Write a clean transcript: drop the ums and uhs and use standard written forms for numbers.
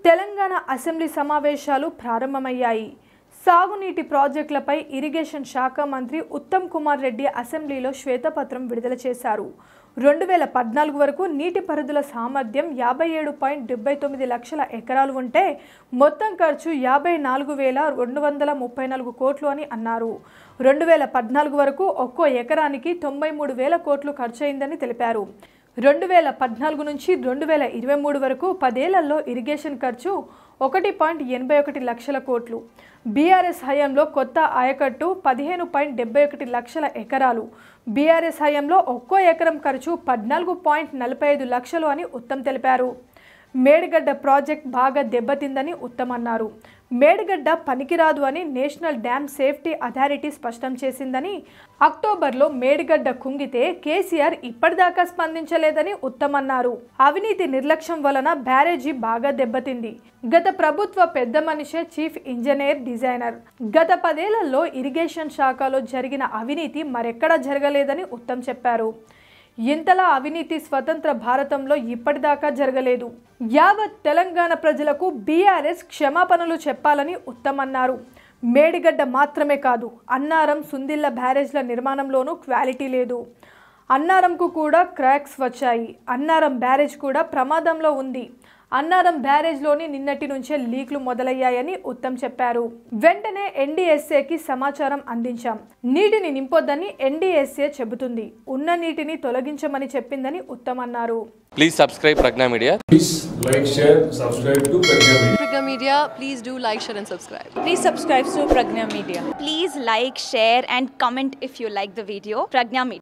Telangana assembly సమావేశాలు ప్రారంభమయ్యాయి. సాగునీటి ప్రాజెక్టులపై ఇరిగేషన్ శాఖ మంత్రి ఉత్తమ్ కుమార్ రెడ్డి అసెంబ్లీలో శ్వేతపత్రం విడుదల చేశారు. 2014 వరకు నీటి పరిధుల సామర్థ్యం 57.79 లక్షల ఎకరాలు ఉంటే మొత్తం ఖర్చు 54,234 కోట్లు అని అన్నారు. 2014 వరకు ఒక్కో ఎకరానికి 93,000 కోట్లు ఖర్చయిందని తెలిపారు. 2014 నుంచి 2023 వరకు 10 ఏళ్లలో ఇరిగేషన్ ఖర్చు 1.81 లక్షల కోట్లు. బీఆర్ఎస్ హయాంలో కొత్త ఆయకట్టు 15.71 లక్షల ఎకరాలు. బీఆర్ఎస్ హయాంలో ఒక్కో ఎకరం ఖర్చు 14.45 లక్షలు అని ఉత్తమ్ తెలిపారు. మేడిగడ్డ ప్రాజెక్ట్ బాగా దెబ్బతిందని ఉత్తమ్ అన్నారు. మేడిగడ్డ పనికిరాదు అని నేషనల్ డ్యామ్ సేఫ్టీ అథారిటీ స్పష్టం చేసిందని, అక్టోబర్లో మేడిగడ్డ కుంగితే కేసీఆర్ ఇప్పటిదాకా స్పందించలేదని ఉత్తమ్ అన్నారు. అవినీతి నిర్లక్ష్యం వలన బ్యారేజీ బాగా దెబ్బతింది. గత ప్రభుత్వ పెద్ద మనిషే చీఫ్ ఇంజనీర్ డిజైనర్. గత 10 ఏళ్లలో ఇరిగేషన్ శాఖలో జరిగిన అవినీతి మరెక్కడా జరగలేదని ఉత్తమ్ చెప్పారు. ఇంతలా అవినీతి స్వతంత్ర భారతంలో ఇప్పటిదాకా జరగలేదు. యావత్ తెలంగాణ ప్రజలకు బీఆర్ఎస్ క్షమాపణలు చెప్పాలని ఉత్తమ్ అన్నారు. మేడిగడ్డ మాత్రమే కాదు, అన్నారం, సుందిళ్ల బ్యారేజ్ల నిర్మాణంలోనూ క్వాలిటీ లేదు. అన్నారంకు కూడా క్రాక్స్ వచ్చాయి. అన్నారం బ్యారేజ్ కూడా ప్రమాదంలో ఉంది. అన్నారం బ్యారేజ్లోని నిన్నటి నుంచే లీక్లు మొదలయ్యాయని ఉత్తమ్ చెప్పారు. వెంటనే ఎన్డీఎస్ఏకి సమాచారం అందించాం. నీటిని నింపొద్దని ఎన్డీఎస్ఏ చెబుతుంది. ఉన్న నీటిని తొలగించమని చెప్పిందని ఉత్తమ్ అన్నారు. Please subscribe Pragna Media. Please like, share, subscribe to Pragna Media. Pragna Media, please do like, share and subscribe. Please subscribe to Pragna Media. Please like, share and comment if you like the video. Pragna Media.